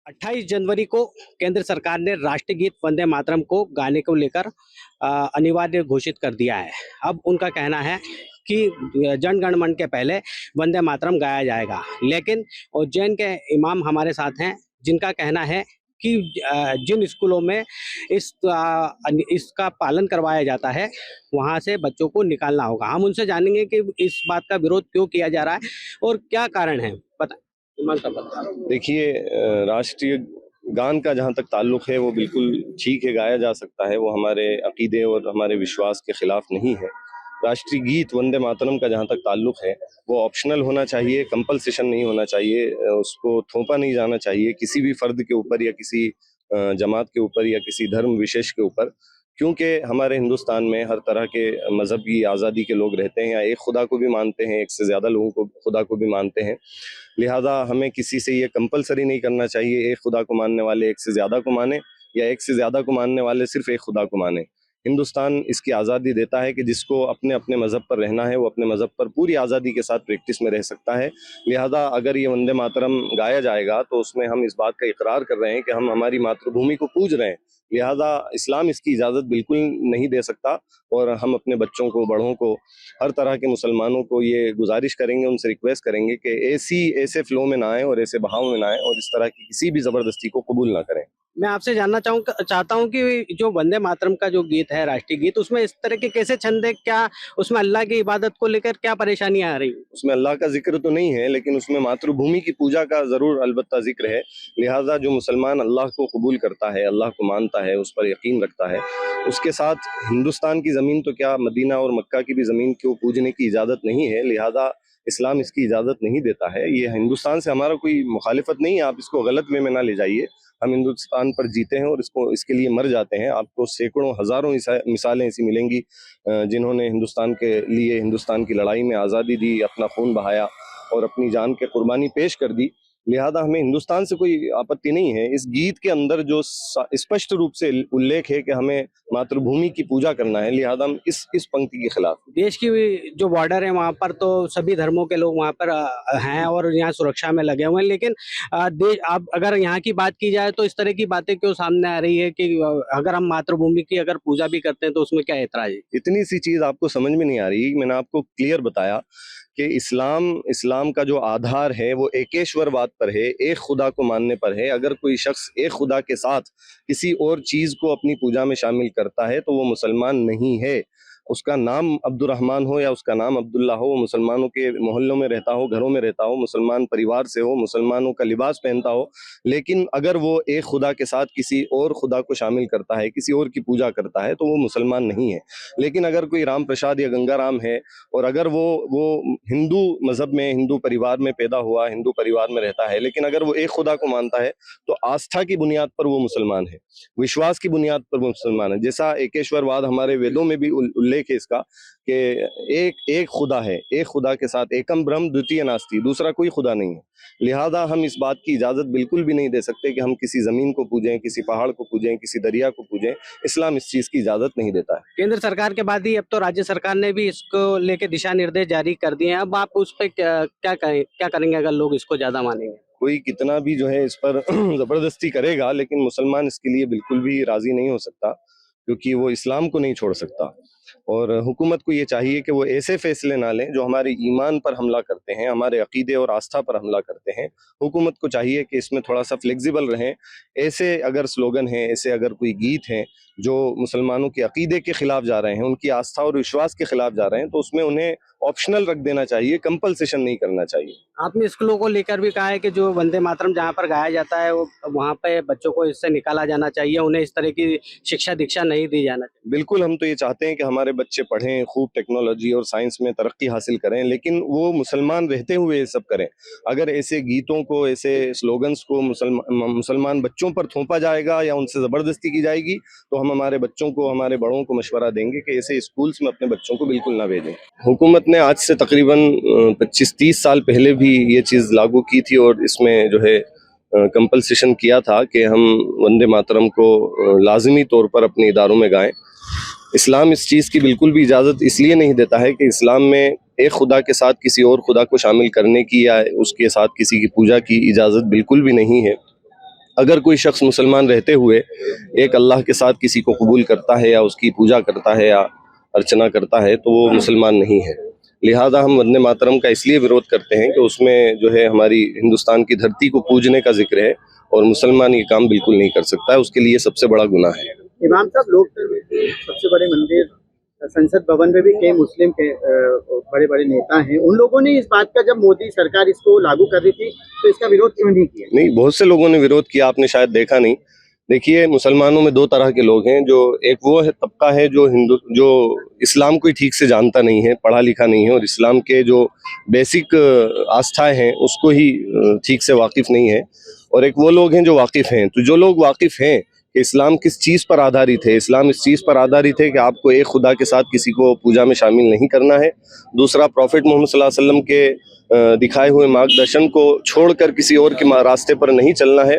28 जनवरी को केंद्र सरकार ने राष्ट्रीय गीत वंदे मातरम को गाने को लेकर अनिवार्य घोषित कर दिया है। अब उनका कहना है कि जन गण मन के पहले वंदे मातरम गाया जाएगा, लेकिन उज्जैन के इमाम हमारे साथ हैं जिनका कहना है कि जिन स्कूलों में इसका पालन करवाया जाता है वहां से बच्चों को निकालना होगा। हम उनसे जानेंगे कि इस बात का विरोध क्यों किया जा रहा है और क्या कारण है। इमाम साहब बताएं। देखिए, राष्ट्रीय गान का जहाँ तक ताल्लुक है वो बिल्कुल ठीक है, गाया जा सकता है। वो हमारे अकीदे और हमारे विश्वास के खिलाफ नहीं है। राष्ट्रीय गीत वंदे मातरम का जहाँ तक ताल्लुक है वो ऑप्शनल होना चाहिए, कंपल्सेशन नहीं होना चाहिए। उसको थोपा नहीं जाना चाहिए किसी भी फर्द के ऊपर या किसी जमात के ऊपर या किसी धर्म विशेष के ऊपर, क्योंकि हमारे हिंदुस्तान में हर तरह के मज़हब की आज़ादी के लोग रहते हैं। या एक खुदा को भी मानते हैं, एक से ज़्यादा लोगों को खुदा को भी मानते हैं। लिहाजा हमें किसी से ये कंपलसरी नहीं करना चाहिए एक खुदा को मानने वाले एक से ज़्यादा को माने या एक से ज़्यादा को मानने वाले सिर्फ एक खुदा को माने। हिंदुस्तान इसकी आज़ादी देता है कि जिसको अपने अपने मज़हब पर रहना है वो अपने मज़हब पर पूरी आज़ादी के साथ प्रैक्टिस में रह सकता है। लिहाजा अगर ये वंदे मातरम गाया जाएगा तो उसमें हम इस बात का इकरार कर रहे हैं कि हम हमारी मातृभूमि को पूज रहे हैं। लिहाजा इस्लाम इसकी इजाज़त बिल्कुल नहीं दे सकता और हम अपने बच्चों को, बड़ों को, हर तरह के मुसलमानों को ये गुजारिश करेंगे, उनसे रिक्वेस्ट करेंगे कि ऐसे फ्लो में ना आए और ऐसे बहाव में ना आए और इस तरह की किसी भी ज़बरदस्ती को कबूल ना करें। मैं आपसे जानना चाहता हूँ कि जो वंदे मातरम का जो गीत है, राष्ट्रीय गीत, उसमें इस तरह के कैसे छंद है? क्या उसमें अल्लाह की इबादत को लेकर क्या परेशानियां आ रही? उसमें अल्लाह का जिक्र तो नहीं है, लेकिन उसमें मातृभूमि की पूजा का ज़रूर अलबत्ता जिक्र है। लिहाजा जो मुसलमान अल्लाह को कबूल करता है, अल्लाह को मानता है, उस पर यकीन रखता है, उसके साथ हिंदुस्तान की ज़मीन तो क्या, मदीना और मक्का की भी ज़मीन को पूजने की इजाज़त नहीं है। लिहाजा इस्लाम इसकी इजाज़त नहीं देता है। ये हिंदुस्तान से हमारा कोई मुखालिफत नहीं है, आप इसको गलत वे में ना ले जाइए। हम हिंदुस्तान पर जीते हैं और इसके लिए मर जाते हैं। आपको सैकड़ों हज़ारों मिसालें ऐसी मिलेंगी जिन्होंने हिंदुस्तान के लिए, हिंदुस्तान की लड़ाई में आज़ादी दी, अपना खून बहाया और अपनी जान के कुर्बानी पेश कर दी। लिहाजा हमें हिंदुस्तान से कोई आपत्ति नहीं है। इस गीत के अंदर जो स्पष्ट रूप से उल्लेख है कि हमें मातृभूमि की पूजा करना है, लिहाजा हम इस पंक्ति के खिलाफ। देश की जो बॉर्डर है वहाँ पर तो सभी धर्मों के लोग वहाँ पर हैं और यहाँ सुरक्षा में लगे हुए हैं, लेकिन देश अब अगर यहाँ की बात की जाए तो इस तरह की बातें क्यों सामने आ रही है कि अगर हम मातृभूमि की अगर पूजा भी करते हैं तो उसमें क्या ऐतराज है? इतनी सी चीज़ आपको समझ में नहीं आ रही। मैंने आपको क्लियर बताया कि इस्लाम का जो आधार है वो एकेश्वरवाद पर है, एक खुदा को मानने पर है। अगर कोई शख्स एक खुदा के साथ किसी और चीज़ को अपनी पूजा में शामिल करता है तो वो मुसलमान नहीं है। उसका नाम अब्दुर्रहमान हो या उसका नाम अब्दुल्ला हो, वो मुसलमानों के मोहल्लों में रहता हो, घरों में रहता हो, मुसलमान परिवार से हो, मुसलमानों का लिबास पहनता हो, लेकिन अगर वो एक खुदा के साथ किसी और खुदा को शामिल करता है, किसी और की पूजा करता है, तो वो मुसलमान नहीं है। लेकिन अगर कोई राम प्रसाद या गंगाराम है और अगर वो हिंदू मज़हब में, हिंदू परिवार में पैदा हुआ, हिंदू परिवार में रहता है, लेकिन अगर वो एक खुदा को मानता है तो आस्था की बुनियाद पर वो मुसलमान है, विश्वास की बुनियाद पर वो मुसलमान है। जैसा एकेश्वरवाद हमारे वेदों में भी उल्लेख है इसका कि एक खुदा है, एक खुदा के साथ एकम ब्रह्म द्वितीय नास्ति, दूसरा कोई खुदा नहीं है। लिहाजा हम इस बात की इजाज़त बिल्कुल भी नहीं दे सकते कि हम किसी ज़मीन को पूजें, किसी पहाड़ को पूजें, किसी दरिया को पूजें। इस्लाम इस चीज़ की इजाज़त नहीं देता है। केंद्र सरकार के बाद ही अब तो राज्य सरकार ने भी इसको लेके दिशा निर्देश जारी कर दिए हैं। अब आप उस पर क्या करेंगे अगर लोग इसको ज्यादा मानेंगे? कोई कितना भी जो है इस पर ज़बरदस्ती करेगा, लेकिन मुसलमान इसके लिए बिल्कुल भी राज़ी नहीं हो सकता, क्योंकि वो इस्लाम को नहीं छोड़ सकता। और हुकूमत को ये चाहिए कि वो ऐसे फैसले ना लें जो हमारे ईमान पर हमला करते हैं, हमारे अकीदे और आस्था पर हमला करते हैं। हुकूमत को चाहिए कि इसमें थोड़ा सा फ्लेक्सिबल रहें। ऐसे अगर स्लोगन हैं, ऐसे अगर कोई गीत हैं जो मुसलमानों के अकीदे के ख़िलाफ़ जा रहे हैं, उनकी आस्था और विश्वास के ख़िलाफ़ जा रहे हैं, तो उसमें उन्हें ऑप्शनल रख देना चाहिए, कंपल्सेशन नहीं करना चाहिए। आपने स्कूलों को लेकर भी कहा है कि जो वंदे मातरम जहाँ पर गाया जाता है वो वहाँ पे बच्चों को इससे निकाला जाना चाहिए, उन्हें इस तरह की शिक्षा दीक्षा नहीं दी जाना चाहिए। बिल्कुल, हम तो ये चाहते हैं कि हमारे बच्चे पढ़ें, खूब टेक्नोलॉजी और साइंस में तरक्की हासिल करें, लेकिन वो मुसलमान रहते हुए ये सब करें। अगर ऐसे गीतों को, ऐसे स्लोगन्स को मुसलमान बच्चों पर थोपा जाएगा या उनसे ज़बरदस्ती की जाएगी, तो हम हमारे बच्चों को, हमारे बड़ों को मशवरा देंगे कि ऐसे स्कूल्स में अपने बच्चों को बिल्कुल ना भेजें। हुकूमत ने आज से तकरीबन 25-30 साल पहले भी ये चीज़ लागू की थी और इसमें जो है कंपल्सेशन किया था कि हम वंदे मातरम को लाजमी तौर पर अपने इदारों में गाएं। इस्लाम इस चीज़ की बिल्कुल भी इजाज़त इसलिए नहीं देता है कि इस्लाम में एक खुदा के साथ किसी और खुदा को शामिल करने की या उसके साथ किसी की पूजा की इजाज़त बिल्कुल भी नहीं है। अगर कोई शख्स मुसलमान रहते हुए एक अल्लाह के साथ किसी को कबूल करता है या उसकी पूजा करता है या अर्चना करता है तो वो मुसलमान नहीं है। लिहाजा हम वंदे मातरम का इसलिए विरोध करते हैं कि उसमें जो है हमारी हिंदुस्तान की धरती को पूजने का जिक्र है और मुसलमान ये काम बिल्कुल नहीं कर सकता है, उसके लिए सबसे बड़ा गुनाह है। इमाम साहब, लोकतंत्र के सबसे बड़े मंदिर संसद भवन में भी कई मुस्लिम के बड़े बड़े नेता हैं, उन लोगों ने इस बात का, जब मोदी सरकार इसको लागू कर रही थी तो इसका विरोध क्यों नहीं किया? नहीं, बहुत से लोगों ने विरोध किया, आपने शायद देखा नहीं। देखिए, मुसलमानों में दो तरह के लोग हैं। जो एक वो है तबका है जो इस्लाम को ठीक से जानता नहीं है, पढ़ा लिखा नहीं है और इस्लाम के जो बेसिक आस्थाएं हैं उसको ही ठीक से वाकिफ नहीं है, और एक वो लोग हैं जो वाकिफ हैं। तो जो लोग वाकिफ हैं कि इस्लाम किस चीज़ पर आधारित है, इस्लाम इस चीज़ पर आधारित है कि आपको एक खुदा के साथ किसी को पूजा में शामिल नहीं करना है। दूसरा, प्रॉफिट मोहम्मद सल्लल्लाहु अलैहि वसल्लम के दिखाए हुए मार्गदर्शन को छोड़कर किसी और के रास्ते पर नहीं चलना है।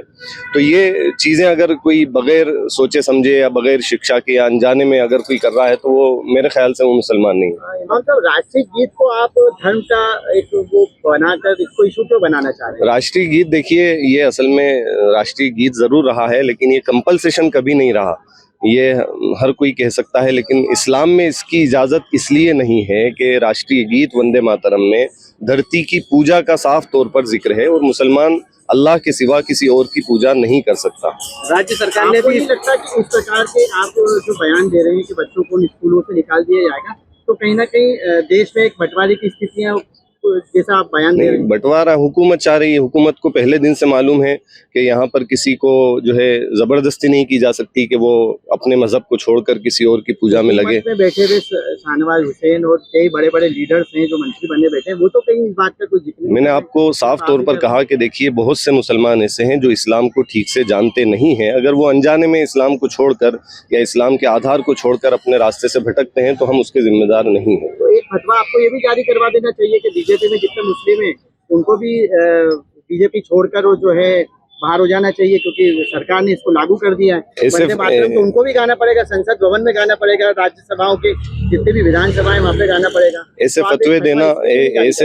तो ये चीज़ें अगर कोई बगैर सोचे समझे या बगैर शिक्षा के या अनजाने में अगर कोई कर रहा है तो वो मेरे ख्याल से वो मुसलमान नहीं है। मतलब राष्ट्रीय गीत को आप धर्म का एक वो बनाकर इसको इशू क्यों बनाना चाह रहे हैं? राष्ट्रीय गीत, देखिए, ये असल में राष्ट्रीय गीत ज़रूर रहा है, लेकिन ये कंपल्सेशन कभी नहीं रहा। ये हर कोई कह सकता है, लेकिन इस्लाम में इसकी इजाज़त इसलिए नहीं है कि राष्ट्रीय गीत वंदे मातरम में धरती की पूजा का साफ तौर पर जिक्र है और मुसलमान अल्लाह के सिवा किसी और की पूजा नहीं कर सकता। राज्य सरकार ने भी लगता है कि इस प्रकार के आप जो बयान दे रहे हैं कि बच्चों को स्कूलों से निकाल दिया जाएगा, तो कहीं ना कहीं देश में एक बंटवारे की स्थितियां, जैसा आप बयान दे रहे हैं। बंटवारा हुकूमत चाह रही है। हुकूमत को पहले दिन से मालूम है कि यहाँ पर किसी को जो है जबरदस्ती नहीं की जा सकती कि वो अपने मजहब को छोड़कर किसी और की पूजा में लगे। में बैठे हुए शाहनवाज हुसैन और कई बड़े बड़े लीडर्स हैं जो मंत्री बने बैठे हैं, वो तो कहीं इस बात का कुछ जिक्र नहीं। मैंने आपको साफ तौर पर कहा कि देखिए, बहुत से मुसलमान ऐसे हैं जो इस्लाम को ठीक से जानते नहीं हैं। अगर वो अनजाने में इस्लाम को छोड़कर या इस्लाम के आधार को छोड़कर अपने रास्ते से भटकते हैं तो हम उसके जिम्मेदार नहीं हैं। तो एक फतवा आपको ये भी जारी करवा देना चाहिए कि बीजेपी में जितने मुस्लिम हैं उनको भी बीजेपी छोड़कर वो जो है बाहर हो जाना चाहिए, क्योंकि सरकार ने इसको लागू कर दिया है। वंदे मातरम तो उनको भी गाना पड़ेगा, संसद भवन में गाना पड़ेगा, राज्यसभाओं के जितने भी विधानसभाएं वहाँ पे गाना पड़ेगा। ऐसे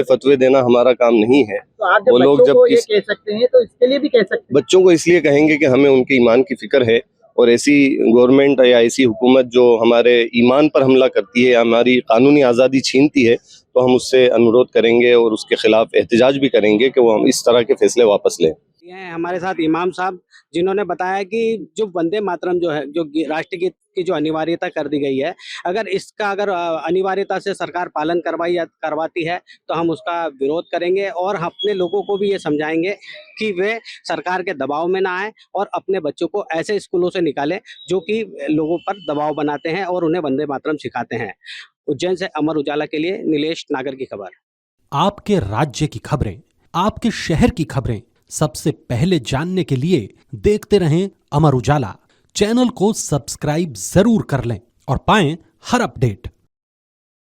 फतवे देना हमारा काम नहीं है। तो आप जब बच्चों को ये कह सकते हैं तो इसके लिए भी कह सकते हैं। बच्चों को इसलिए कहेंगे कि हमें उनके ईमान की फिक्र है, और ऐसी गवर्नमेंट या ऐसी हुकूमत जो हमारे ईमान पर हमला करती है, हमारी कानूनी आज़ादी छीनती है, तो हम उससे अनुरोध करेंगे और उसके खिलाफ एहतजाज भी करेंगे कि वो हम इस तरह के फैसले वापस लें। ये हैं हमारे साथ इमाम साहब, जिन्होंने बताया कि जो वंदे मातरम जो है, जो राष्ट्रीय गीत की जो अनिवार्यता कर दी गई है, अगर अनिवार्यता से सरकार पालन करवाती है तो हम उसका विरोध करेंगे और हम अपने लोगों को भी ये समझाएंगे कि वे सरकार के दबाव में ना आए और अपने बच्चों को ऐसे स्कूलों से निकालें जो कि लोगों पर दबाव बनाते हैं और उन्हें वंदे मातरम सिखाते हैं। उज्जैन से अमर उजाला के लिए नीलेश नागर की खबर। आपके राज्य की खबरें, आपके शहर की खबरें सबसे पहले जानने के लिए देखते रहें अमर उजाला। चैनल को सब्सक्राइब जरूर कर लें और पाएं हर अपडेट।